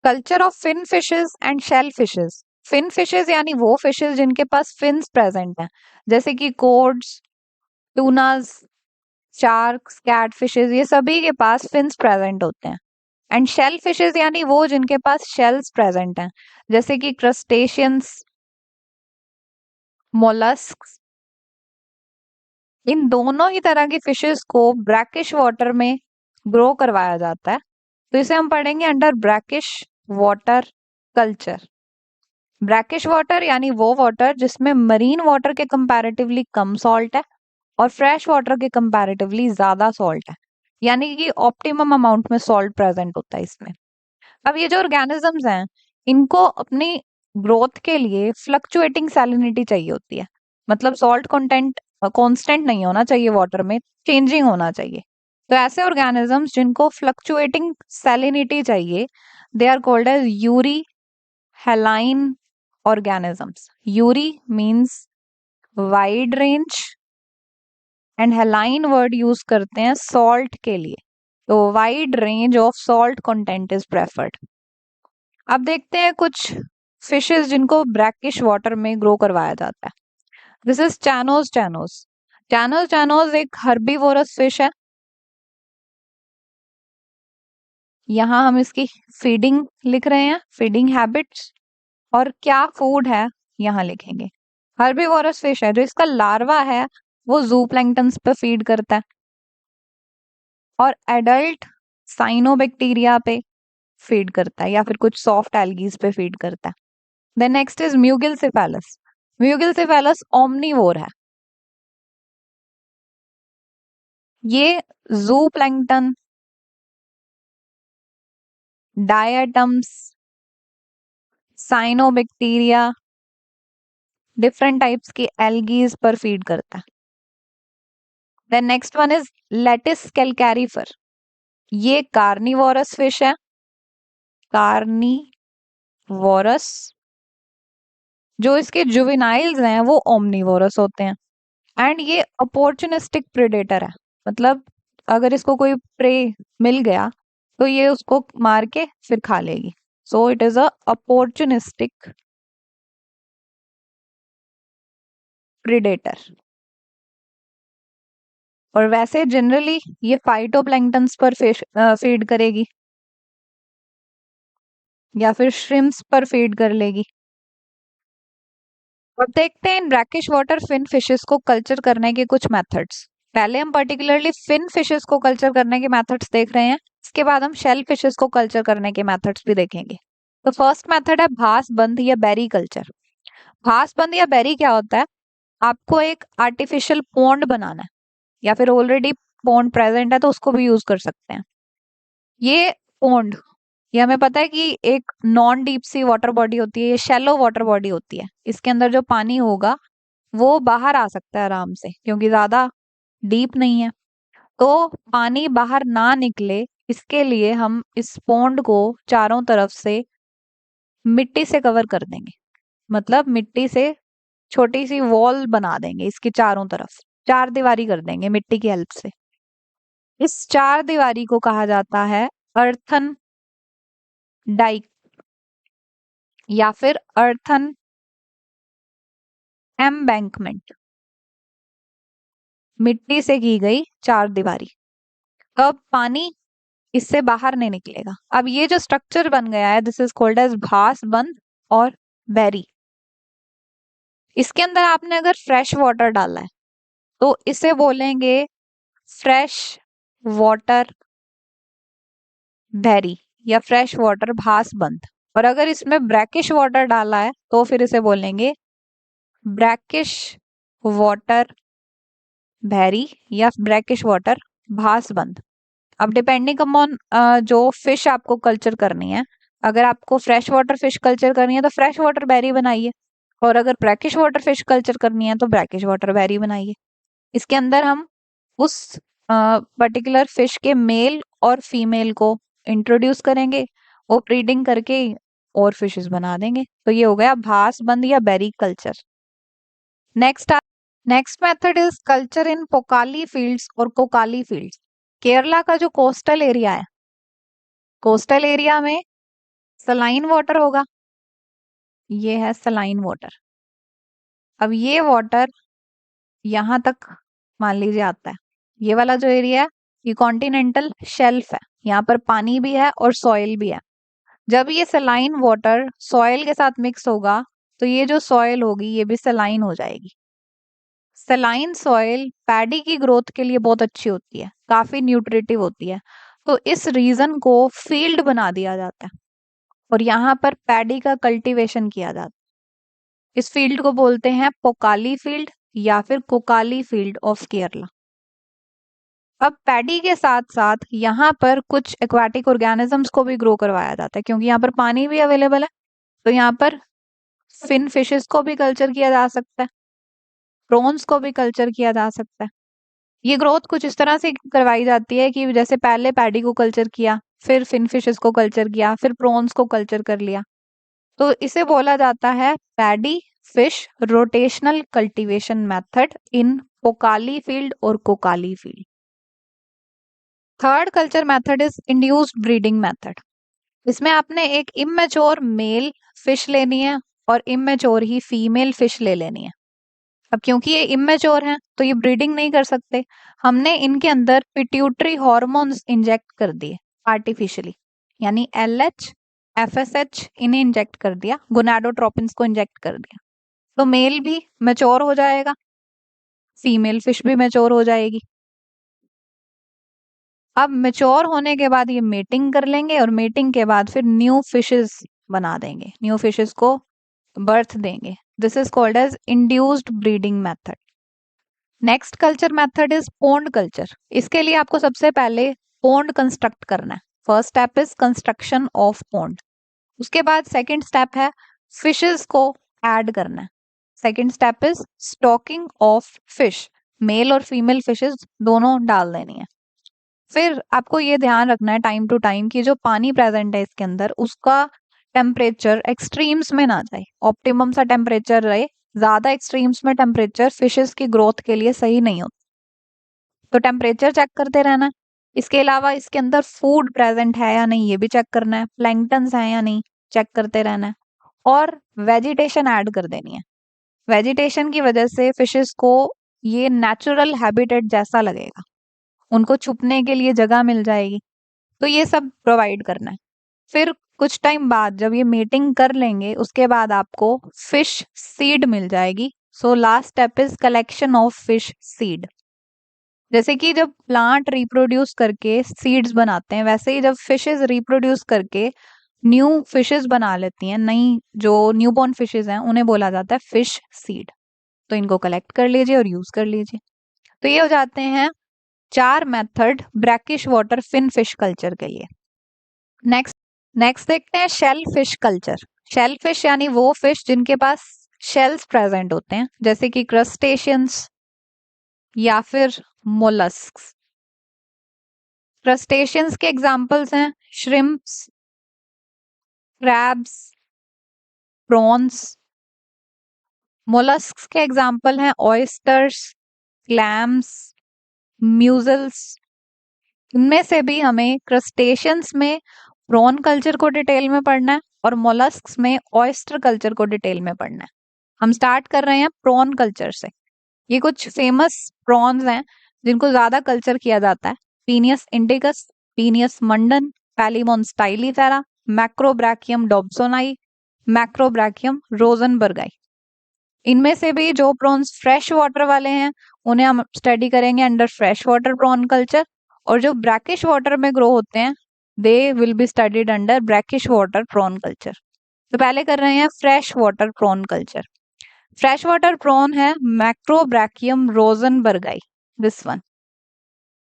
Culture of fin fishes and shell fishes. Fin fishes यानी वो fishes जिनके पास fins present हैं, जैसे कि कोड्स, टूनास, शार्क्स, कैट फिशेस, ये सभी के पास फिन्स प्रेजेंट होते हैं। एंड शेल फिशेस यानी वो जिनके पास शेल्स प्रेजेंट हैं, जैसे कि क्रस्टेशियंस, मोलस्क। इन दोनों ही तरह की फिशेस को ब्रैकिश वाटर में ग्रो करवाया जाता है, तो इसे हम पढ़ेंगे under brackish water culture. Brackish water यानी वो वाटर जिसमें मरीन वाटर के कंपैरेटिवली कम सॉल्ट है और फ्रेश वाटर के कंपैरेटिवली ज्यादा सॉल्ट है, यानी कि ऑप्टिमम अमाउंट में सॉल्ट प्रेजेंट होता है इसमें। अब ये जो ऑर्गेनिजम्स हैं, इनको अपनी ग्रोथ के लिए फ्लक्चुएटिंग सैलिनिटी चाहिए होती है, मतलब सॉल्ट कंटेंट कांस्टेंट नहीं होना चाहिए वाटर में, चेंजिंग होना चाहिए। तो ऐसे ऑर्गेनिजम्स जिनको फ्लक्चुएटिंग सैलिनिटी चाहिए, they are called as euryhaline organisms. Eury means wide range and haline word use करते हैं सॉल्ट के लिए, तो wide range of salt content is preferred. अब देखते हैं कुछ फिशेस जिनको ब्रैकिश वाटर में ग्रो करवाया जाता है। This is चैनोस चैनोस। चैनोस चैनोस एक हर्बीवोरस फिश है। यहाँ हम इसकी फीडिंग लिख रहे हैं, फीडिंग हैबिट्स, और क्या फूड है यहाँ लिखेंगे। हर्बीवोरस फिश है, जो इसका लार्वा है वो जूप्लैंक्टन्स पे फीड करता है और एडल्ट साइनोबैक्टीरिया पे फीड करता है या फिर कुछ सॉफ्ट एल्गीज पे फीड करता है। Then next is mugil cephalus. Mugil cephalus omnivore है। ये zooplankton, diatoms, cyanobacteria, different types की एल्गीज पर फीड करता है। Then next one is Lates calcarifer. ये कार्निवोरस फिश है, कार्निवोरस। जो इसके जुवेनाइल्स हैं वो ओमनीवोरस होते हैं एंड ये अपॉर्चुनिस्टिक प्रेडेटर है, मतलब अगर इसको कोई प्रे मिल गया तो ये उसको मार के फिर खा लेगी। So it is a opportunistic predator. और वैसे जनरली ये फाइटोप्लैंक्टन्स पर फीड करेगी या फिर श्रिम्प्स पर फीड कर लेगी। अब देखते हैं इन ब्रैकिश वाटर फिन फिशेस को कल्चर करने के कुछ मेथड्स। पहले हम पर्टिकुलरली फिन फिशेस को कल्चर करने के मेथड्स देख रहे हैं, इसके बाद हम शेल फिशेस को कल्चर करने के मेथड्स भी देखेंगे। तो फर्स्ट मेथड है भास बंद या बेरी कल्चर। भास बंद या बेरी क्या होता है? आपको एक आर्टिफिशियल पॉन्ड बनाना है या फिर ऑलरेडी पॉन्ड प्रेजेंट है तो उसको भी यूज कर सकते हैं। ये पॉन्ड, ये हमें पता है कि एक non deep sea water body होती है, ये शैलो वाटर बॉडी होती है। इसके अंदर जो पानी होगा वो बाहर आ सकता है आराम से, क्योंकि ज्यादा डीप नहीं है। तो पानी बाहर ना निकले इसके लिए हम इस पॉन्ड को चारों तरफ से मिट्टी से कवर कर देंगे, मतलब मिट्टी से छोटी सी वॉल बना देंगे इसकी चारों तरफ, चार दीवारी कर देंगे मिट्टी की हेल्प से। इस चार दीवारी को कहा जाता है अर्थन डाइक या फिर अर्थन एम्बैंकमेंट, मिट्टी से की गई चार दीवारी। अब पानी इससे बाहर नहीं निकलेगा। अब ये जो स्ट्रक्चर बन गया है, दिस इज कॉल्ड एज भास बंद और बेरी। इसके अंदर आपने अगर फ्रेश वाटर डाला है तो इसे बोलेंगे फ्रेश वाटर बेरी या फ्रेश वाटर भास बंद। और अगर इसमें ब्रैकिश वाटर डाला है तो फिर इसे बोलेंगे ब्रैकिश वाटर बेरी या ब्रैकिश वाटर भास बंद। अब डिपेंडिंग अपॉन जो फिश आपको कल्चर करनी है, अगर आपको फ्रेश वाटर फिश कल्चर करनी है तो फ्रेश वाटर बेरी बनाइए, और अगर ब्रैकिश वाटर फिश कल्चर करनी है तो ब्रैकिश वाटर बेरी बनाइए। इसके अंदर हम उस पर्टिकुलर फिश के मेल और फीमेल को इंट्रोड्यूस करेंगे, वो ब्रीडिंग करके और फिशेस बना देंगे। तो ये हो गया भास बंद या bheri culture. Next next method is culture in Pokkali fields और कोकाली फील्ड्स। केरला का जो कोस्टल एरिया है, कोस्टल एरिया में सलाइन वाटर होगा, ये है सलाइन वाटर। अब ये वाटर यहां तक मान लीजिए आता है, ये वाला जो एरिया है ये कॉन्टिनेंटल शेल्फ है, यहाँ पर पानी भी है और सॉइल भी है। जब ये सलाइन वाटर सॉइल के साथ मिक्स होगा तो ये जो सॉइल होगी ये भी सलाइन हो जाएगी। सलाइन सॉइल पैडी की ग्रोथ के लिए बहुत अच्छी होती है, काफी न्यूट्रिटिव होती है, तो इस रीजन को फील्ड बना दिया जाता है और यहाँ पर पैडी का कल्टीवेशन किया जाता है। इस फील्ड को बोलते हैं पोकाली फील्ड या फिर कोकाली फील्ड ऑफ केरला। अब पैडी के साथ साथ यहाँ पर कुछ एक्वाटिक ऑर्गेनिजम्स को भी ग्रो करवाया जाता है, क्योंकि यहाँ पर पानी भी अवेलेबल है, तो यहाँ पर फिन फिशेस को भी कल्चर किया जा सकता है, प्रॉन्स को भी कल्चर किया जा सकता है। ये ग्रोथ कुछ इस तरह से करवाई जाती है कि जैसे पहले पैडी को कल्चर किया, फिर फिन फिशेस को कल्चर किया, फिर प्रॉन्स को कल्चर कर लिया, तो इसे बोला जाता है paddy fish rotational cultivation method in Pokkali field और कोकाली field. Third culture method is induced breeding method. इसमें आपने एक इमेच्योर मेल फिश लेनी है और इमेच्योर ही फीमेल फिश ले लेनी है। अब क्योंकि ये इमेच्योर हैं तो ये ब्रीडिंग नहीं कर सकते, हमने इनके अंदर पिट्यूटरी हॉर्मोन्स इंजेक्ट कर दिए आर्टिफिशियली, यानी LH FSH इन्हें इंजेक्ट कर दिया, गोनाडोट्रोपिन्स को इंजेक्ट कर दिया, तो मेल भी मैच्योर हो जाएगा, फीमेल फिश भी मैच्योर हो जाएगी। अब मैच्योर होने के बाद ये मेटिंग कर लेंगे और मेटिंग के बाद फिर न्यू फिशेस बना देंगे, न्यू फिशेस को बर्थ देंगे। This is called as induced breeding method. Next culture method is pond culture. इसके लिए आपको सबसे पहले पोन्ड कंस्ट्रक्ट करना है। First step is construction of pond. उसके बाद सेकंड स्टेप है फिशेस को ऐड करना है। Second step is stocking of fish, male और फीमेल फिशेस दोनों डाल देनी है। फिर आपको ये ध्यान रखना है टाइम टू टाइम कि जो पानी प्रेजेंट है इसके अंदर उसका टेम्परेचर एक्सट्रीम्स में ना जाए, ऑप्टिमम सा टेम्परेचर रहे। ज्यादा एक्सट्रीम्स में टेम्परेचर फिशेस की ग्रोथ के लिए सही नहीं होता, तो टेम्परेचर चेक करते रहना है। इसके अलावा इसके अंदर फूड प्रेजेंट है या नहीं ये भी चेक करना है, प्लैंक्टन्स है या नहीं चेक करते रहना है, और वेजिटेशन ऐड कर देनी है। वेजिटेशन की वजह से फिशेस को ये नेचुरल हैबिटेट जैसा लगेगा, उनको छुपने के लिए जगह मिल जाएगी, तो ये सब प्रोवाइड करना है। फिर कुछ टाइम बाद जब ये मीटिंग कर लेंगे उसके बाद आपको फिश सीड मिल जाएगी। सो last step is collection of fish seed. जैसे कि जब प्लांट रिप्रोड्यूस करके सीड्स बनाते हैं, वैसे ही जब फिशेस रिप्रोड्यूस करके न्यू फिशेस बना लेती हैं, नई जो न्यूबॉर्न फिशेस हैं उन्हें बोला जाता है फिश सीड। तो इनको कलेक्ट कर लीजिए और यूज कर लीजिए। तो ये हो जाते हैं 4 method brackish water fin fish culture के लिए। नेक्स्ट देखते हैं shell fish culture. Shell fish यानी वो फिश जिनके पास शेल्स प्रेजेंट होते हैं, जैसे कि क्रस्टेशियंस या फिर मोलस्क्स। क्रस्टेशियंस के एग्जांपल्स हैं श्रिम्प्स, क्रैब्स, प्रॉन्स। मोलस्क्स के एग्जांपल हैं ऑयस्टर्स, क्लैम्स, म्यूजल्स। इनमें से भी हमें क्रस्टेशियंस में प्रॉन कल्चर को डिटेल में पढ़ना है और मोलस्क्स में ऑयस्टर कल्चर को डिटेल में पढ़ना है। हम स्टार्ट कर रहे हैं प्रॉन कल्चर से। ये कुछ फेमस प्रॉन्स हैं जिनको ज्यादा कल्चर किया जाता है। पीनियस इंडिकस, पीनियस मंडन, पैलीमोन स्टाइलीफेरा, मैक्रोब्रैकियम डॉब्सोनाई, मैक्रोब्रैकियम रोजनबर्गाई। इनमें से भी जो प्रॉन्स फ्रेश वाटर वाले हैं उन्हें हम स्टडी करेंगे under fresh water prawn culture, और जो ब्रैकिश वाटर में ग्रो होते हैं they will be studied under brackish water prawn culture. तो पहले कर रहे हैं fresh water prawn culture. Fresh water prawn है मैक्रोब्रैकियम रोजनबर्गाई, दिस वन।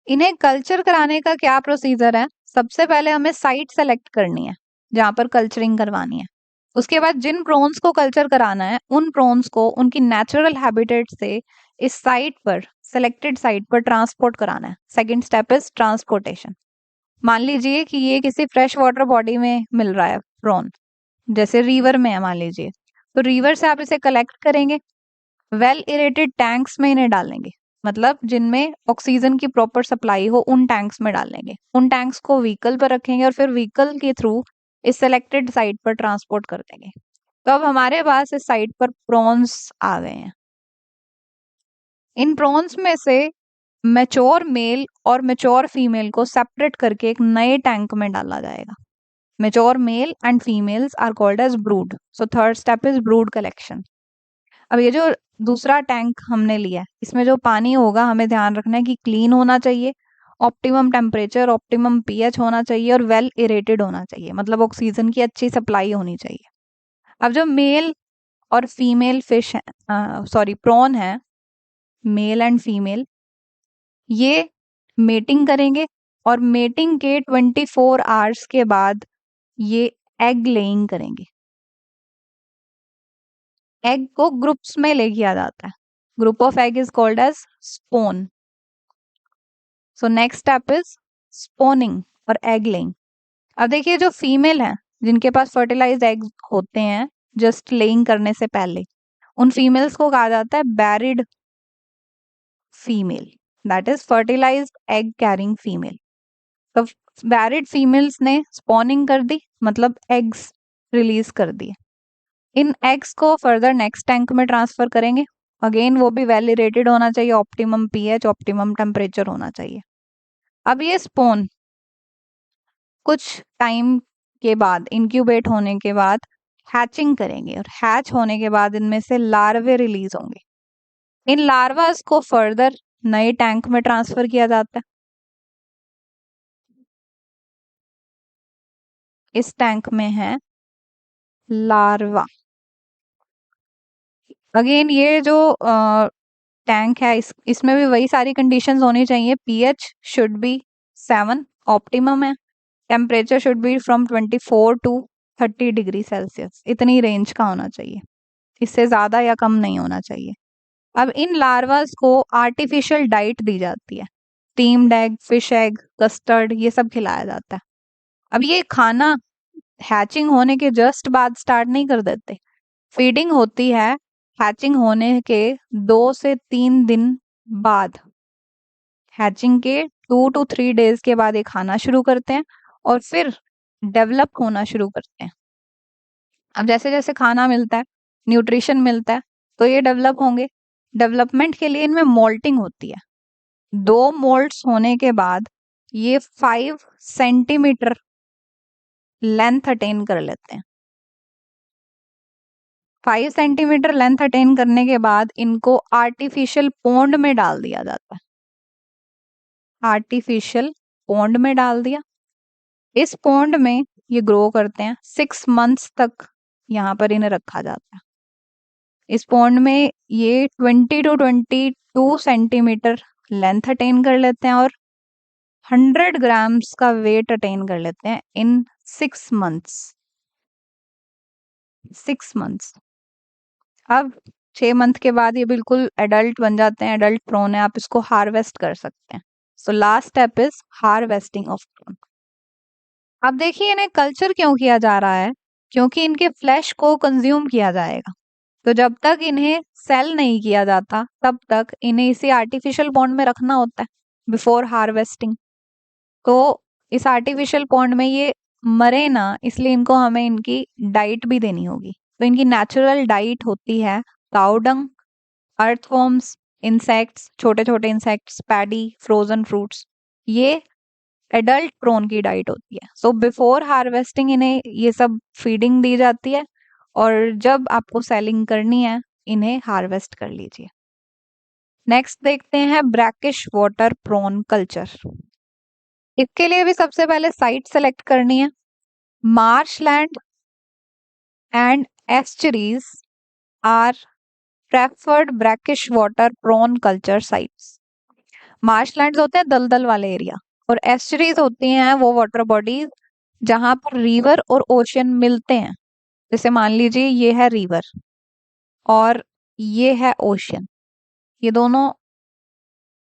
इन्हें कल्चर कराने का क्या प्रोसीजर है? सबसे पहले हमें साइट सेलेक्ट करनी है जहां पर कल्चरिंग करवानी है। उसके बाद जिन प्रॉन्स को कल्चर कराना है उन प्रॉन्स को उनकी नेचुरल हैबिटेट से इस साइट पर, सेलेक्टेड साइट पर ट्रांसपोर्ट कराना है। Second step is transportation. मान लीजिए कि ये किसी फ्रेश वाटर बॉडी में मिल रहा है प्रॉन, जैसे रिवर में है मान लीजिए, तो रिवर से आप इसे कलेक्ट करेंगे, वेल इरेटेड टैंक्स में इन्हें डालेंगे, मतलब जिनमें ऑक्सीजन की प्रॉपर सप्लाई हो उन टैंक्स में डालेंगे। उन टैंक्स को व्हीकल पर रखेंगे और फिर व्हीकल के थ्रू इस सेलेक्टेड साइट पर ट्रांसपोर्ट कर देंगे। तो अब हमारे पास इस साइट पर प्रॉन्स आ गए हैं। इन प्रॉन्स में से मैच्योर मेल और मैच्योर फीमेल को सेपरेट करके एक नए टैंक में डाला जाएगा। Mature male and females are called as brood. So third step is brood collection. अब ये जो दूसरा टैंक हमने लिया है, इसमें जो पानी होगा हमें ध्यान रखना है कि क्लीन होना चाहिए, ऑप्टिमम टेम्परेचर, ऑप्टिमम पीएच होना चाहिए और वेल एरेटेड होना चाहिए, मतलब ऑक्सीजन की अच्छी सप्लाई होनी चाहिए। अब जो मेल और फीमेल फिश है, सॉरी प्रॉन है, मेल एंड फीमेल, ये मेटिंग करेंगे और मेटिंग के 24 आवर्स के बाद ये एग लेइंग करेंगे। एग को ग्रुप्स में ले किया जाता है। Group of egg is called as spawn. So next step is spawning और एग लेइंग। अब देखिए जो फीमेल है, जिनके पास फर्टिलाइज्ड एग होते हैं जस्ट लेइंग करने से पहले, उन फीमेल्स को कहा जाता है berried female, that is fertilized egg carrying female. तो बैरिड फीमेल्स ने स्पॉनिंग कर दी, मतलब एग्स रिलीज कर दिए। इन एग्स को फर्दर नेक्स्ट टैंक में ट्रांसफर करेंगे। अगेन वो भी वेल इरेटेड होना चाहिए, ऑप्टिमम पीएच, ऑप्टिमम टेम्परेचर होना चाहिए। अब ये स्पोन कुछ टाइम के बाद, इंक्यूबेट होने के बाद हैचिंग करेंगे और हैच होने के बाद इनमें से लार्वे रिलीज होंगे। इन लार्वास को फर्दर नए टैंक में ट्रांसफर किया जाता है। इस टैंक में है लार्वा। अगेन ये जो टैंक है, इसमें भी वही सारी कंडीशंस होनी चाहिए। पीएच शुड बी 7 ऑप्टिमम है, temperature should be from 24 to 30 degree Celsius, इतनी रेंज का होना चाहिए, इससे ज्यादा या कम नहीं होना चाहिए। अब इन लार्वास को आर्टिफिशियल डाइट दी जाती है, steamed egg, fish egg, custard, ये सब खिलाया जाता है। अब ये खाना हैचिंग होने के जस्ट बाद स्टार्ट नहीं कर देते, फीडिंग होती है हैचिंग होने के 2 से 3 दिन बाद। हैचिंग के 2 to 3 डेज के बाद ये खाना शुरू करते हैं और फिर डेवलप होना शुरू करते हैं। अब जैसे जैसे खाना मिलता है, न्यूट्रिशन मिलता है, तो ये डेवलप होंगे। डेवलपमेंट के लिए इनमें मोल्टिंग होती है। 2 मोल्ट्स होने के बाद ये 5 सेंटीमीटर लेंथ अटेन कर लेते हैं। 5 सेंटीमीटर लेंथ अटेन करने के बाद इनको आर्टिफिशियल पोंड में डाल दिया जाता है। आर्टिफिशियल पोंड में डाल दिया। इस पोंड में ये ग्रो करते हैं। 6 मंथ्स तक यहाँ पर इन्हें रखा जाता है। इस पोंड में ये 20 to 22 सेंटीमीटर लेंथ अटेन कर लेते हैं और 100 ग्राम्स का वेट अटेन कर लेते हैं इन 6 मंथ्स। 6 मंथ्स। अब 6 मंथ के बाद ये बिल्कुल एडल्ट बन जाते हैं, एडल्ट प्रॉन है, आप इसको हार्वेस्ट कर सकते हैं। So last step is harvesting of prawn. अब देखिए इन्हें कल्चर क्यों किया जा रहा है, क्योंकि इनके फ्लैश को कंज्यूम किया जाएगा। तो जब तक इन्हें सेल नहीं किया जाता तब तक इन्हें इसी आर्टिफिशियल पॉन्ड में रखना होता है बिफोर हार्वेस्टिंग। तो इस आर्टिफिशियल पॉन्ड में ये मरे ना, इसलिए इनको हमें इनकी डाइट भी देनी होगी। तो इनकी नेचुरल डाइट होती है काउ डंग, अर्थवॉर्म्स, इंसेक्ट्स, छोटे छोटे इंसेक्ट्स, पैडी, फ्रोजन फ्रूट्स, ये एडल्ट प्रॉन की डाइट होती है। सो बिफोर हार्वेस्टिंग इन्हें ये सब फीडिंग दी जाती है और जब आपको सेलिंग करनी है इन्हें हार्वेस्ट कर लीजिए। नेक्स्ट देखते हैं ब्रैकिश वाटर प्रॉन कल्चर। इसके लिए भी सबसे पहले साइट सेलेक्ट करनी है। Marshland and estuaries are preferred brackish water prawn culture sites. Marshlands होते हैं दलदल वाले एरिया और एस्चुरीज होती हैं वो वाटर बॉडीज जहां पर रिवर और ओशन मिलते हैं। जैसे मान लीजिए ये है रिवर और ये है ओशन, ये दोनों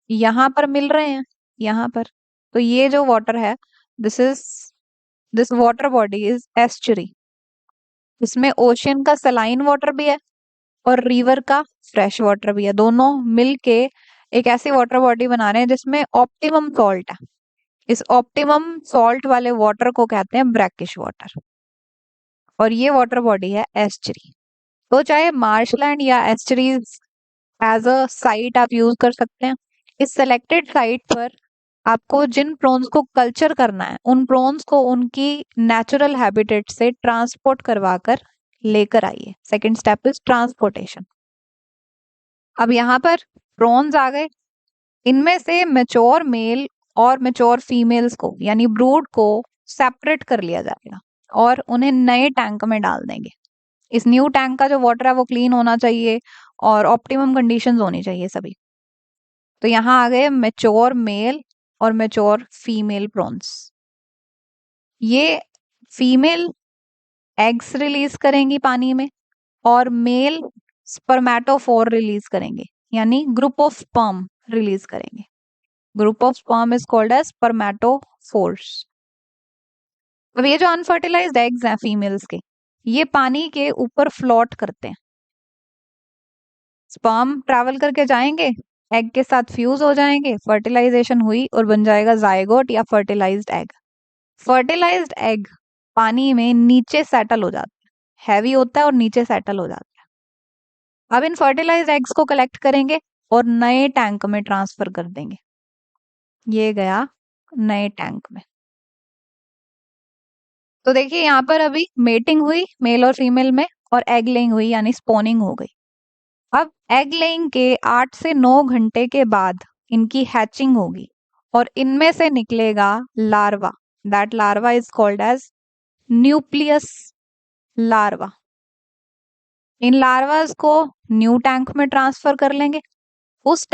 यहां पर मिल रहे हैं, यहां पर। तो ये जो वाटर है, this water body is estuary. इसमें ओशन का सलाइन वाटर भी है और रिवर का फ्रेश वाटर भी है, दोनों मिलके एक ऐसी वाटर बॉडी बना रहे हैं जिसमें ऑप्टिमम सॉल्ट है। इस ऑप्टिमम सॉल्ट वाले वाटर को कहते हैं ब्रैकिश वाटर। और ये वाटर बॉडी है एस्चुरी। तो चाहे मार्शलैंड या एस्चुरीज एज अ साइट आप यूज कर सकते हैं। इस सेलेक्टेड साइट पर आपको जिन प्रॉन्स को कल्चर करना है उन प्रॉन्स को उनकी नेचुरल हैबिटेट से ट्रांसपोर्ट करवा कर लेकर आइए। Second step is transportation. अब यहाँ पर प्रॉन्स आ गए, इनमें से मेच्योर मेल और मेच्योर फीमेल्स को यानी ब्रूड को सेपरेट कर लिया जाएगा और उन्हें नए टैंक में डाल देंगे। इस न्यू टैंक का जो वाटर है वो क्लीन होना चाहिए और ऑप्टिमम कंडीशंस होनी चाहिए सभी। तो यहाँ आ गए मेच्योर मेल और मेच्योर फीमेल प्रॉन्स। ये फीमेल एग्स रिलीज करेंगी पानी में और मेल स्पर्मेटोफोर रिलीज करेंगे, यानी ग्रुप ऑफ स्पर्म रिलीज करेंगे। Group of sperm is called as spermatophores. अब ये जो अनफर्टिलाइज्ड एग्स हैं फीमेल्स के, ये पानी के ऊपर फ्लोट करते हैं। स्पर्म ट्रैवल करके जाएंगे, एग के साथ फ्यूज हो जाएंगे, फर्टिलाइजेशन हुई और बन जाएगा जायगोट या फर्टिलाइज्ड एग। फर्टिलाइज्ड एग पानी में नीचे सेटल हो जाता है, हैवी होता है और नीचे सेटल हो जाता है। अब इन फर्टिलाइज्ड एग्स को कलेक्ट करेंगे और नए टैंक में ट्रांसफर कर देंगे। ये गया नए टैंक में। तो देखिए यहाँ पर अभी मेटिंग हुई मेल और फीमेल में और एग लेइंग हुई यानी स्पॉनिंग हो गई। अब एग लेइंग के 8 से 9 घंटे के बाद इनकी हैचिंग होगी और इनमें से निकलेगा larva. That larva is called as nucleus larva. इन लार्वास को न्यू टैंक में ट्रांसफर कर लेंगे। उस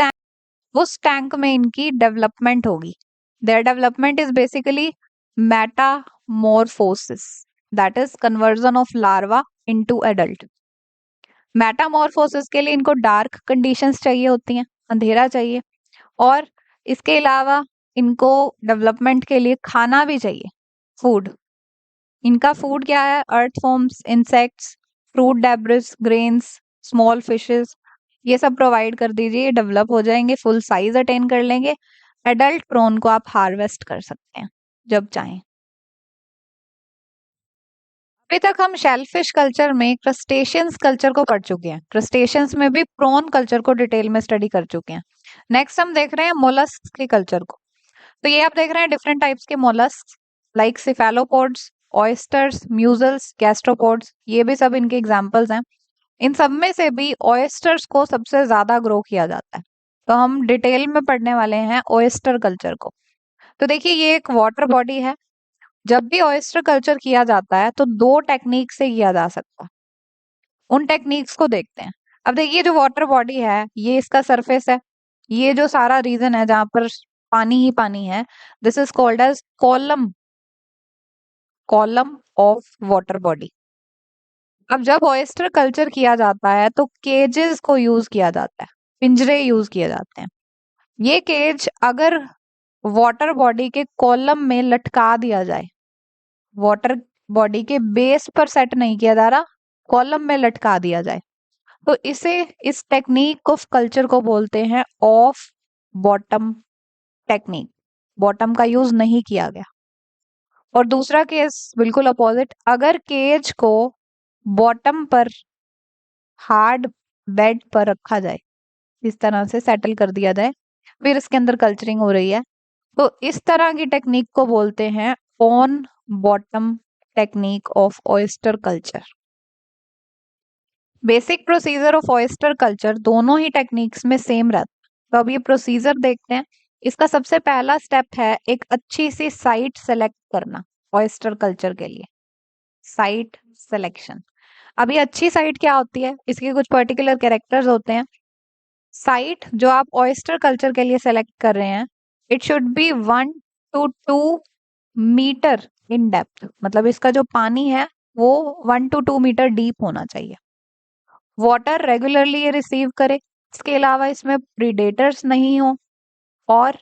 टैंक में इनकी डेवलपमेंट होगी। Their development is basically metamorphosis, that is conversion of larva into adult. Metamorphosis के लिए इनको डार्क कंडीशंस चाहिए होती हैं, अंधेरा चाहिए, और इसके अलावा इनको डेवलपमेंट के लिए खाना भी चाहिए, फूड। इनका फूड क्या है? Earthworms, insects, fruit debris, grains, small fishes, ये सब प्रोवाइड कर दीजिए, डेवलप हो जाएंगे, फुल साइज अटेन कर लेंगे। एडल्ट प्रॉन को आप हार्वेस्ट कर सकते हैं जब चाहें। अभी तक हम शेलफिश कल्चर में क्रस्टेशियंस कल्चर को पढ़ चुके हैं, क्रस्टेशियंस में भी प्रॉन कल्चर को डिटेल में स्टडी कर चुके हैं। नेक्स्ट हम देख रहे हैं मोलस्क के कल्चर को। तो ये आप देख रहे हैं डिफरेंट टाइप्स के मोलस्क लाइक सिफेलोपोड्स, ऑयस्टर्स, म्यूजल्स, गैस्ट्रोपोड्स, ये भी सब इनके एग्जांपल्स हैं। इन सब में से भी ऑयस्टर्स को सबसे ज्यादा ग्रो किया जाता है। तो हम डिटेल में पढ़ने वाले हैं ऑयस्टर कल्चर को। तो देखिए ये एक वाटर बॉडी है। जब भी ऑयस्टर कल्चर किया जाता है तो 2 टेक्निक से किया जा सकता है। उन टेक्निक्स को देखते हैं। अब देखिए जो वाटर बॉडी है ये इसका सरफेस है, ये जो सारा रीजन है जहां पर पानी ही पानी है, this is called as column, column of water body. अब जब ऑयस्टर कल्चर किया जाता है तो केजेस को यूज किया जाता है, पिंजरे यूज किए जाते हैं। ये केज अगर वाटर बॉडी के कॉलम में लटका दिया जाए, वाटर बॉडी के बेस पर सेट नहीं किया जा रहा, कॉलम में लटका दिया जाए, तो इस टेक्निक ऑफ कल्चर को बोलते हैं ऑफ बॉटम टेक्निक। बॉटम का यूज नहीं किया गया। और दूसरा केस बिल्कुल अपोजिट, अगर केज को बॉटम पर हार्ड बेड पर रखा जाए, इस तरह से सेटल कर दिया जाए, फिर इसके अंदर कल्चरिंग हो रही है, तो इस तरह की टेक्निक को बोलते हैं on bottom technique of oyster culture. Basic procedure of oyster culture दोनों ही टेक्निक्स में सेम रहता है। तो अब ये प्रोसीजर देखते हैं। इसका सबसे पहला स्टेप है एक अच्छी सी साइट सेलेक्ट करना ऑयस्टर कल्चर के लिए, साइट सिलेक्शन। अभी अच्छी साइट क्या होती है, इसके कुछ पर्टिकुलर कैरेक्टर्स होते हैं। साइट जो आप ऑयस्टर कल्चर के लिए सेलेक्ट कर रहे हैं, it should be 1 to 2 meter in depth, मतलब इसका जो पानी है वो 1 to 2 मीटर डीप होना चाहिए। वाटर रेगुलरली ये रिसीव करे, इसके अलावा इसमें प्रीडेटर्स नहीं हो और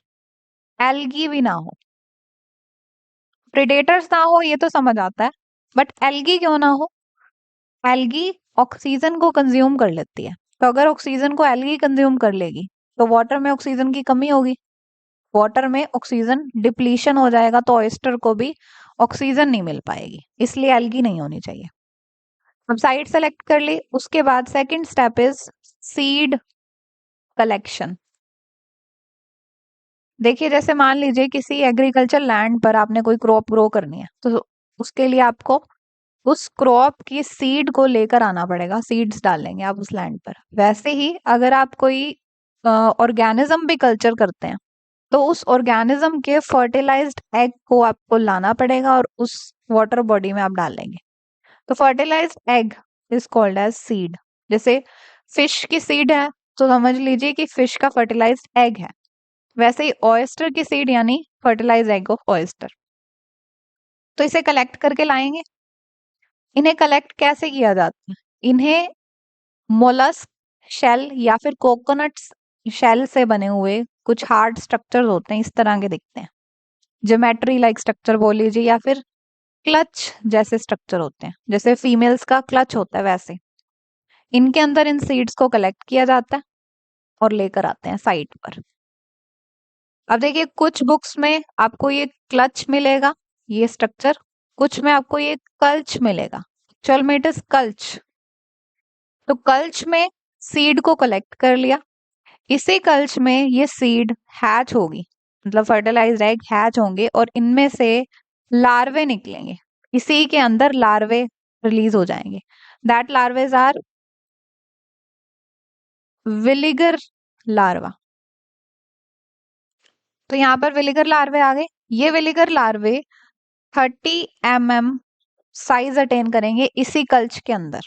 एल्गी भी ना हो। प्रीडेटर्स ना हो ये तो समझ आता है, बट एल्गी क्यों ना हो? एल्गी ऑक्सीजन को कंज्यूम कर लेती है, तो अगर ऑक्सीजन को एल्गी कंज्यूम कर लेगी तो वाटर में ऑक्सीजन की कमी होगी, वाटर में ऑक्सीजन डिप्लीशन हो जाएगा, तो ऑयस्टर को भी ऑक्सीजन नहीं मिल पाएगी, इसलिए एल्गी नहीं होनी चाहिए। अब साइट सेलेक्ट कर ली, उसके बाद second step is seed collection. देखिए जैसे मान लीजिए किसी एग्रीकल्चर लैंड पर आपने कोई क्रॉप ग्रो करनी है, तो उसके लिए आपको उस क्रॉप की सीड को लेकर आना पड़ेगा, सीड्स डालेंगे आप उस लैंड पर। वैसे ही अगर आप कोई ऑर्गेनिज्म भी कल्चर करते हैं, तो उस ऑर्गेनिज्म के फर्टिलाइज्ड एग को आपको लाना पड़ेगा और उस वाटर बॉडी में आप डालेंगे। तो fertilized egg is called as seed. जैसे फिश की सीड है, तो समझ लीजिए कि फिश का फर्टिलाइज्ड एग है। वैसे ही ऑयस्टर की सीड यानी फर्टिलाइज एग ऑफ ऑयस्टर। तो इसे कलेक्ट करके लाएंगे। इन्हें कलेक्ट कैसे किया जाता है? इन्हें मोलस्क शेल या फिर कोकोनट शेल से बने हुए कुछ हार्ड स्ट्रक्चर होते हैं, इस तरह के दिखते हैं, ज्योमेट्री लाइक स्ट्रक्चर बोल लीजिए, या फिर क्लच जैसे स्ट्रक्चर होते हैं, जैसे फीमेल्स का क्लच होता है वैसे। इनके अंदर इन सीड्स को कलेक्ट किया जाता है और लेकर आते हैं साइट पर। अब देखिए कुछ बुक्स में आपको ये क्लच मिलेगा, ये स्ट्रक्चर, कुछ में आपको ये कल्च मिलेगा। एक्चुअल में इट इज कल्च। तो कल्च में सीड को कलेक्ट कर लिया, इसी कल्च में ये सीड हैच होगी, मतलब फर्टिलाइज्ड एग हैच होंगे और इनमें से लार्वे निकलेंगे। इसी के अंदर लार्वे रिलीज हो जाएंगे। That larvae are veliger larva. तो यहाँ पर विलिगर लार्वे आ गए। ये veliger larvae 30 mm size attain करेंगे इसी कल्च के अंदर।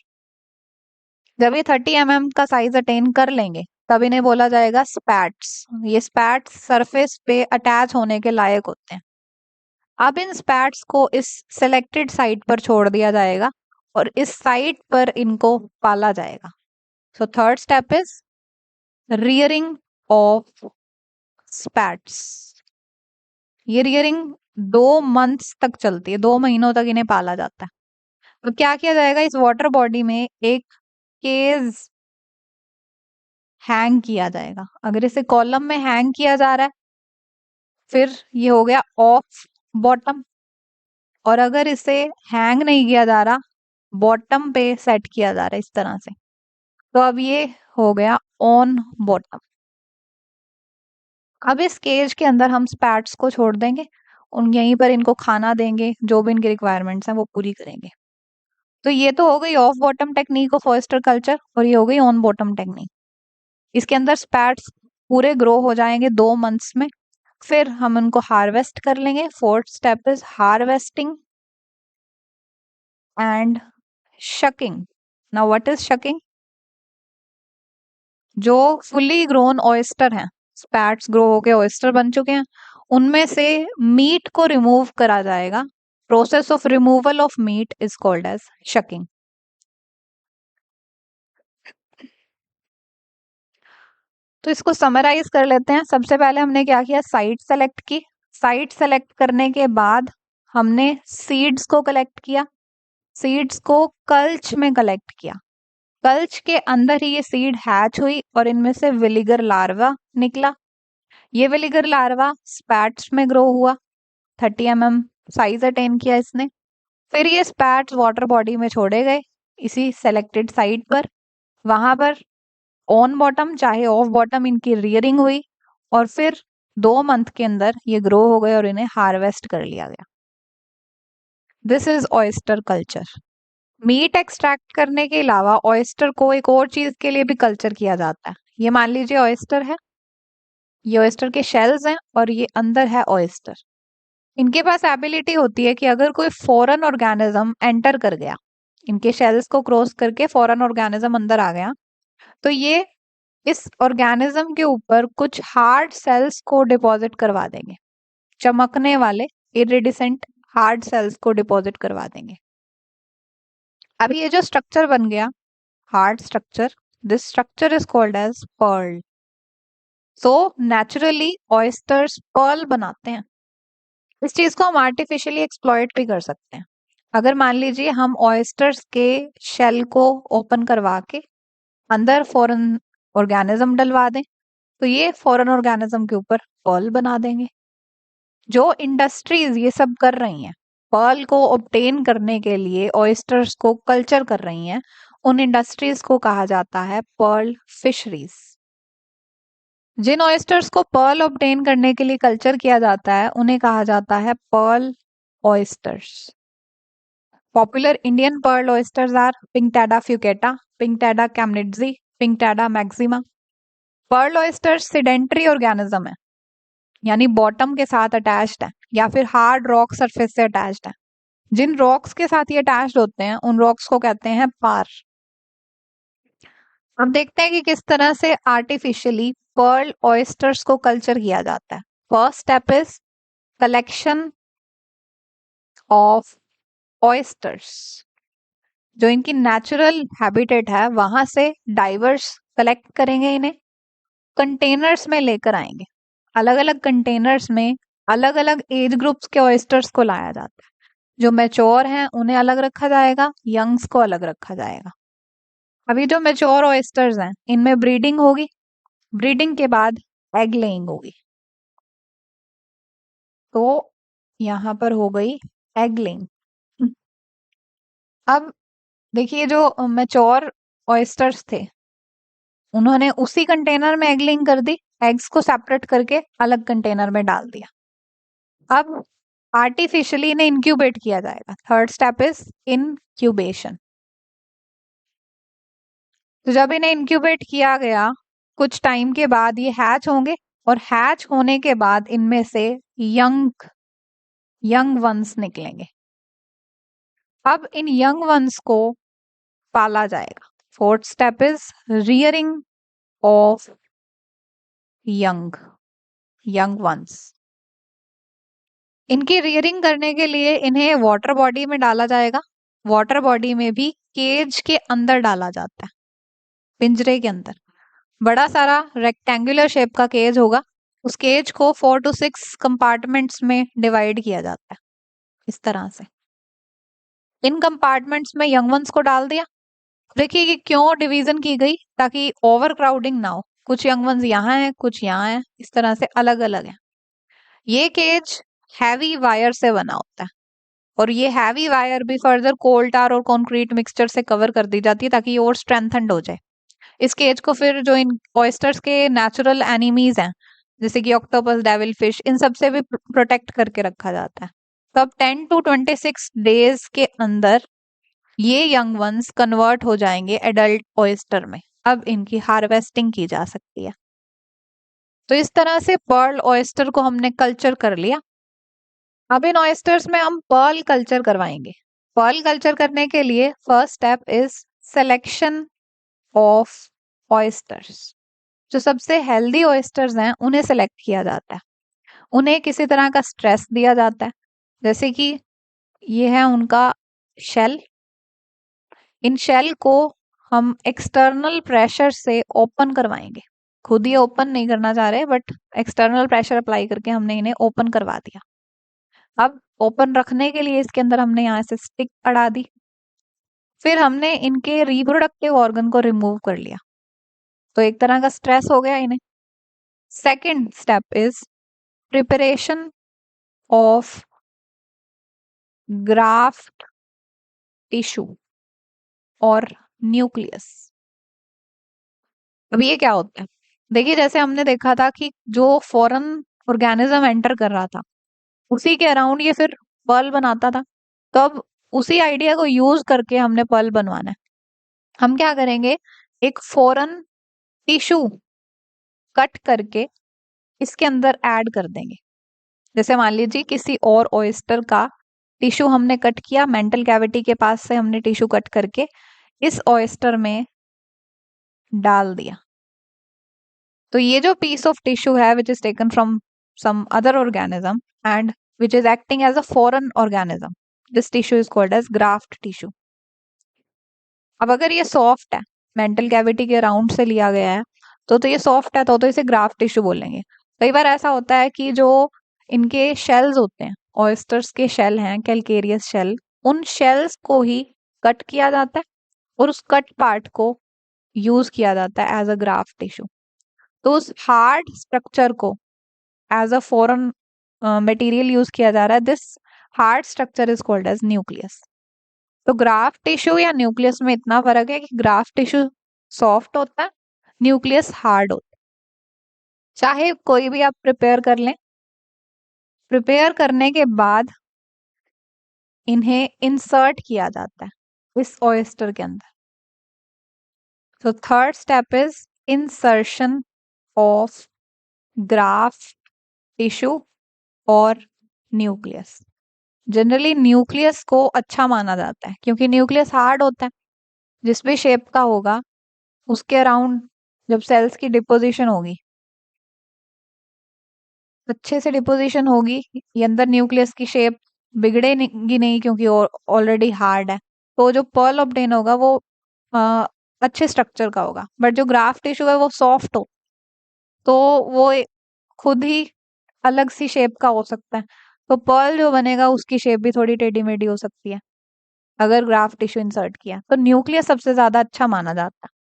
जब ये 30 mm का साइज अटेन कर लेंगे, तब इन्हें बोला जाएगा स्पैट्स। ये स्पैट्स सरफेस पे अटैच होने के लायक होते हैं। अब इन स्पैट्स को इस सिलेक्टेड साइट पर छोड़ दिया जाएगा और इस साइट पर इनको पाला जाएगा। So third step is rearing of spats. ये रियरिंग 2 मंथ्स तक चलती है, 2 महीनों तक इन्हें पाला जाता है। तो क्या किया जाएगा, इस वाटर बॉडी में एक केज हैंग किया जाएगा। अगर इसे कॉलम में हैंग किया जा रहा है, फिर ये हो गया ऑफ बॉटम। और अगर इसे हैंग नहीं किया जा रहा, बॉटम पे सेट किया जा रहा है इस तरह से, तो अब ये हो गया ऑन बॉटम। अब इस केज के अंदर हम स्पैट्स को छोड़ देंगे, उन यहीं पर इनको खाना देंगे, जो भी इनकी रिक्वायरमेंट्स हैं वो पूरी करेंगे। तो ये तो हो गई of bottom technique of oyster culture और ये हो गई ऑन बॉटम टेक्निक। इसके अंदर स्पैट्स पूरे ग्रो हो जाएंगे 2 मंथ्स में, फिर हम उनको हार्वेस्ट कर लेंगे। Fourth step is harvesting and shucking. Now what is shucking? जो फुली ग्रोन ऑयस्टर हैं, स्पैट्स ग्रो होके ऑयस्टर बन चुके हैं, उनमें से मीट को रिमूव करा जाएगा। Process of removal of meat is called as shucking. तो इसको समराइज कर लेते हैं। सबसे पहले हमने क्या किया, साइट सेलेक्ट की। साइट सेलेक्ट करने के बाद हमने सीड्स को कलेक्ट किया, सीड्स को कल्च में कलेक्ट किया। कल्च के अंदर ही ये सीड हैच हुई और इनमें से विलिगर लार्वा निकला। ये विलिगर लार्वा स्पैट्स में ग्रो हुआ, 30 mm साइज अटेन किया इसने। फिर ये स्पैट्स वाटर बॉडी में छोड़े गए इसी सेलेक्टेड साइट पर। वहां पर ऑन बॉटम चाहे ऑफ बॉटम इनकी रियरिंग हुई और फिर 2 मंथ के अंदर ये ग्रो हो गए और इन्हें हार्वेस्ट कर लिया गया। This is oyster culture. Meat extract करने के अलावा ऑयस्टर को एक और चीज के लिए भी कल्चर किया जाता है। ये मान लीजिए ऑयस्टर है, ये ऑयस्टर के शेल्स हैं और ये अंदर है ऑयस्टर। इनके पास एबिलिटी होती है कि अगर कोई फॉरेन ऑर्गेनिज्म एंटर कर गया, इनके शेल्स को क्रॉस करके फॉरेन ऑर्गेनिज्म अंदर आ गया, तो ये इस ऑर्गेनिज्म के ऊपर कुछ हार्ड सेल्स को डिपॉजिट करवा देंगे, चमकने वाले इरिडिसेंट हार्ड सेल्स को डिपॉजिट करवा देंगे। अब ये जो स्ट्रक्चर बन गया hard structure, this structure is called as pearl. So naturally oysters pearl बनाते हैं। इस चीज को हम आर्टिफिशियली एक्सप्लॉइट भी कर सकते हैं। अगर मान लीजिए हम ऑयस्टर्स के शेल को ओपन करवा के अंदर फॉरेन ऑर्गेनिज्म डलवा दें, तो ये फॉरेन ऑर्गेनिज्म के ऊपर पर्ल बना देंगे। जो इंडस्ट्रीज ये सब कर रही हैं, पर्ल को ऑब्टेन करने के लिए ऑयस्टर्स को कल्चर कर रही हैं, उन इंडस्ट्रीज को कहा जाता है पर्ल फिशरीज। जिन ऑयस्टर्स को पर्ल ऑब्टेन करने के लिए कल्चर किया जाता है उन्हें कहा जाता है pearl oysters. Popular Indian pearl oysters are Pinctada fucata, Pinctada chemnitzii, Pinctada maxima. Pearl oysters sedentary organism है, यानी बॉटम के साथ अटैच्ड है या फिर हार्ड रॉक सरफेस से अटैच्ड है। जिन रॉक्स के साथ ये अटैच्ड होते हैं उन रॉक्स को कहते हैं पार। अब देखते हैं कि किस तरह से आर्टिफिशियली पर्ल ऑयस्टर्स को कल्चर किया जाता है। First step is collection of oysters. जो इनकी नेचुरल हैबिटेट है वहां से डाइवर्स कलेक्ट करेंगे, इन्हें कंटेनर्स में लेकर आएंगे। अलग अलग कंटेनर्स में अलग अलग एज ग्रुप्स के ऑयस्टर्स को लाया जाता है। जो मैच्योर हैं उन्हें अलग रखा जाएगा, यंग्स को अलग रखा जाएगा। अभी जो मैच्योर ऑयस्टर्स हैं इनमें ब्रीडिंग होगी, ब्रीडिंग के बाद एग लेइंग होगी। तो यहाँ पर हो गई एग लेइंग। अब देखिए जो मैच्योर ऑयस्टर्स थे उन्होंने उसी कंटेनर में एग लेइंग कर दी, एग्स को सेपरेट करके अलग कंटेनर में डाल दिया। अब आर्टिफिशियली इन्हें इंक्यूबेट किया जाएगा। Third step is incubation. तो जब इन्हें इंक्यूबेट किया गया कुछ टाइम के बाद ये हैच होंगे और हैच होने के बाद इनमें से यंग वंस निकलेंगे। अब इन यंग वंस को पाला जाएगा। Fourth step is rearing of young ones. इनकी रियरिंग करने के लिए इन्हें वाटर बॉडी में डाला जाएगा। वाटर बॉडी में भी केज के अंदर डाला जाता है, पिंजरे के अंदर। बड़ा सारा रेक्टेंगुलर शेप का केज होगा, उस केज को 4 to 6 कंपार्टमेंट्स में डिवाइड किया जाता है इस तरह से। इन कंपार्टमेंट्स में यंग वंस को डाल दिया। देखिए कि क्यों डिवीजन की गई, ताकि ओवर क्राउडिंग ना हो। कुछ यंग वंस यहाँ हैं, कुछ यहाँ हैं, इस तरह से अलग अलग है। ये केज हैवी वायर से बना होता है और ये हैवी वायर भी फर्दर कोल टार और कंक्रीट मिक्सचर से कवर कर दी जाती है ताकि ये और स्ट्रेंथेंड हो जाए। इस केज को फिर जो इन ऑयस्टर्स के नेचुरल एनिमीज हैं जैसे कि ऑक्टोपस, डेविल फिश, इन सब से भी प्रोटेक्ट करके रखा जाता है। तब 10 to 26 डेज के अंदर ये यंग वंस कन्वर्ट हो जाएंगे एडल्ट ऑयस्टर में। अब इनकी हार्वेस्टिंग की जा सकती है। तो इस तरह से पर्ल ऑयस्टर को हमने कल्चर कर लिया। अब इन ऑयस्टर्स में हम पर्ल कल्चर करवाएंगे। पर्ल कल्चर करने के लिए first step is selection of oysters. जो सबसे हेल्दी ऑयस्टर्स हैं उन्हें सेलेक्ट किया जाता है। उन्हें किसी तरह का स्ट्रेस दिया जाता है, जैसे कि ये है उनका शेल। इन शेल को हम एक्सटर्नल प्रेशर से ओपन करवाएंगे। खुद ये ओपन नहीं करना चाह रहे, बट एक्सटर्नल प्रेशर अप्लाई करके हमने इन्हें ओपन करवा दिया। अब ओपन रखने के लिए इसके अंदर हमने यहाँ से स्टिक अड़ा दी। फिर हमने इनके रिप्रोडक्टिव ऑर्गन को रिमूव कर लिया, तो एक तरह का स्ट्रेस हो गया इन्हें। Second step is preparation of graft tissue और न्यूक्लियस। अब ये क्या होता है, देखिए जैसे हमने देखा था कि जो फॉरेन ऑर्गेनिज्म एंटर कर रहा था उसी के अराउंड ये फिर पर्ल बनाता था। तो अब उसी आइडिया को यूज करके हमने पर्ल बनवाना है। हम क्या करेंगे, एक फॉरेन टिश्यू कट करके इसके अंदर ऐड कर देंगे। जैसे मान लीजिए किसी और ऑयस्टर का टिश्यू हमने कट किया, मेंटल कैविटी के पास से हमने टिश्यू कट करके इस ऑयस्टर में डाल दिया। तो ये जो पीस ऑफ टिश्यू है which is taken from some other organism and which is acting as a foreign organism, this tissue is called as graft tissue. अब अगर ये सॉफ्ट है, मेंटल कैविटी के अराउंड से लिया गया है, तो ये सॉफ्ट है, तो इसे ग्राफ्ट टिश्यू बोलेंगे। कई बार ऐसा होता है कि जो इनके शेल्स होते हैं, ऑयस्टर्स के शेल हैं, कैलकेरियस शेल, उन शेल्स को ही कट किया जाता है और उस कट पार्ट को यूज किया जाता है एज अ ग्राफ्ट टिश्यू। तो उस हार्ड स्ट्रक्चर को as a foreign material use किया जा रहा है। This hard structure is called as nucleus. तो ग्राफ्ट टिश्यू या न्यूक्लियस में इतना फर्क है कि ग्राफ्ट टिश्यू सॉफ्ट होता है, न्यूक्लियस हार्ड होता है। चाहे कोई भी आप प्रिपेयर कर लें, प्रिपेयर करने के बाद इन्हें इंसर्ट किया जाता है इस ऑयस्टर के अंदर। तो third step is insertion of graft tissue और न्यूक्लियस। जनरली न्यूक्लियस को अच्छा माना जाता है क्योंकि न्यूक्लियस हार्ड होता है, जिस भी शेप का होगा उसके अराउंड जब सेल्स की डिपोजिशन होगी, अच्छे से डिपोजिशन होगी, ये अंदर न्यूक्लियस की शेप बिगड़ेगी नहीं क्योंकि ऑलरेडी हार्ड है। तो जो पर्ल ऑब्टेन होगा वो अच्छे स्ट्रक्चर का होगा। बट जो ग्राफ्ट टिश्यू है वो सॉफ्ट हो, तो वो खुद ही अलग सी शेप का हो सकता है। तो पर्ल जो बनेगा उसकी शेप भी थोड़ी टेढ़ी मेढ़ी हो सकती है अगर ग्राफ्ट टिश्यू इंसर्ट किया। तो न्यूक्लियस सबसे ज्यादा अच्छा माना जाता है।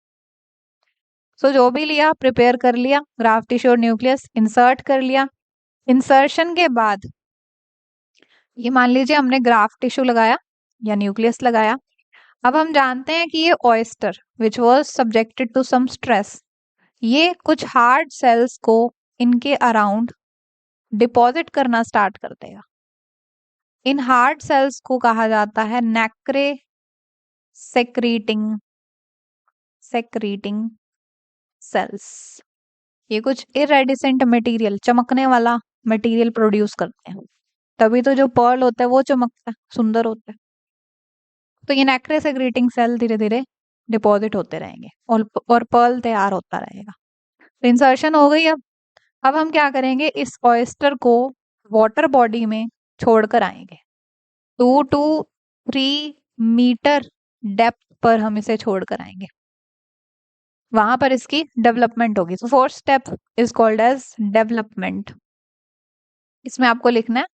सो जो भी लिया, प्रिपेयर कर लिया, ग्राफ्ट टिश्यू और न्यूक्लियस इंसर्ट कर लिया। इंसर्शन के बाद ये मान लीजिए हमने ग्राफ्ट टिश्यू लगाया या न्यूक्लियस लगाया। अब हम जानते हैं कि ये oyster which was subjected to some stress, ये कुछ हार्ड सेल्स को इनके अराउंड डिपॉजिट करना स्टार्ट कर देगा। इन हार्ड सेल्स को कहा जाता है नेक्रे सेक्रीटिंग सेक्रीटिंग सेल्स। ये कुछ इरेडिसेंट मटेरियल, चमकने वाला मटेरियल प्रोड्यूस करते हैं, तभी तो जो पर्ल होता है वो चमकता है, सुंदर होता है। तो ये नेक्रे सेक्रीटिंग सेल धीरे धीरे डिपॉजिट होते रहेंगे और पर्ल तैयार होता रहेगा। तो इंसर्शन हो गई। अब हम क्या करेंगे, इस ऑयस्टर को वाटर बॉडी में छोड़कर आएंगे। 2 to 3 मीटर डेप्थ पर हम इसे छोड़कर आएंगे, वहां पर इसकी डेवलपमेंट होगी। तो fourth step is called as development. इसमें आपको लिखना है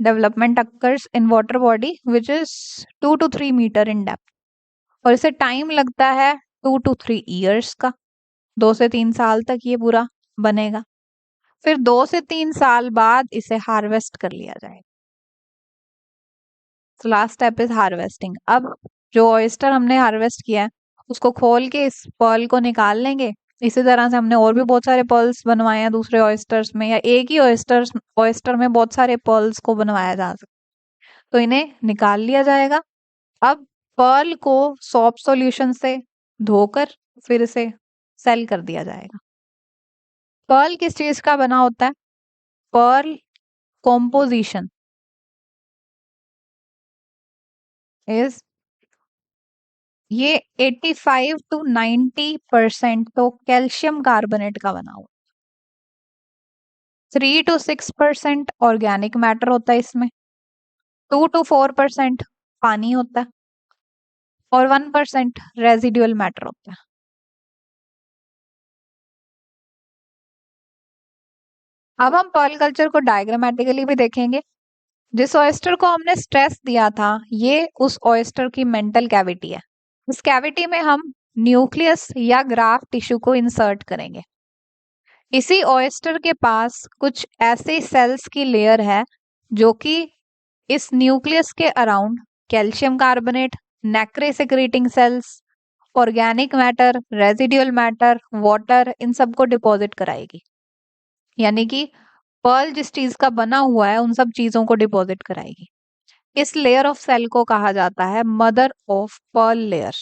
development occurs in water body which is 2 to 3 meter in depth, और इसे टाइम लगता है 2 to 3 years का। 2 से 3 साल तक ये पूरा बनेगा। फिर 2 से 3 साल बाद इसे हार्वेस्ट कर लिया जाएगा। तो लास्ट स्टेप इज हार्वेस्टिंग। अब जो ऑयस्टर हमने हार्वेस्ट किया है उसको खोल के इस पर्ल को निकाल लेंगे। इसी तरह से हमने और भी बहुत सारे पर्ल्स बनवाए हैं दूसरे ऑयस्टर्स में, या एक ही ऑयस्टर में बहुत सारे पर्ल्स को बनवाया जा सकता है। तो इन्हें निकाल लिया जाएगा। अब पर्ल को सॉप सॉल्यूशन से धोकर फिर इसे सेल कर दिया जाएगा। पर्ल किस चीज का बना होता है? पर्ल कॉम्पोजिशन इज, ये 85 to 90% तो कैल्शियम कार्बोनेट का बना हुआ, 3 to 6% ऑर्गेनिक मैटर होता है इसमें, 2 to 4% पानी होता है, और 1% रेजिडुअल मैटर होता है। अब हम पर्ल कल्चर को डायग्रामेटिकली भी देखेंगे। जिस ऑयस्टर को हमने स्ट्रेस दिया था, ये उस ऑयस्टर की मेंटल कैविटी है। इस कैविटी में हम न्यूक्लियस या ग्राफ्ट टिश्यू को इंसर्ट करेंगे। इसी ऑयस्टर के पास कुछ ऐसे सेल्स की लेयर है जो कि इस न्यूक्लियस के around calcium carbonate, nacre secreting cells, organic matter, residual matter, water, इन सबको डिपॉजिट कराएगी। यानी कि पर्ल जिस चीज का बना हुआ है उन सब चीजों को डिपॉजिट कराएगी। इस लेयर ऑफ सेल को कहा जाता है मदर ऑफ पर्ल लेयर।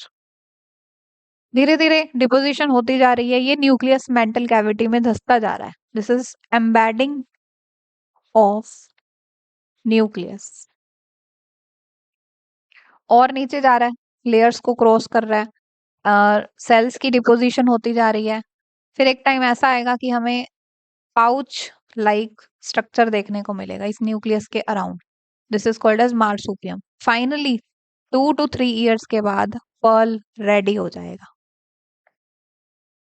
धीरे धीरे डिपोजिशन होती जा रही है, ये न्यूक्लियस मेंटल कैविटी में धंसता जा रहा है। This is embedding of nucleus. और नीचे जा रहा है, लेयर्स को क्रॉस कर रहा है, सेल्स की डिपोजिशन होती जा रही है। फिर एक टाइम ऐसा आएगा कि हमें पाउच लाइक स्ट्रक्चर देखने को मिलेगा इस न्यूक्लियस के around. This is called as marsupium. Finally 2 to 3 years के बाद पर्ल रेडी हो जाएगा।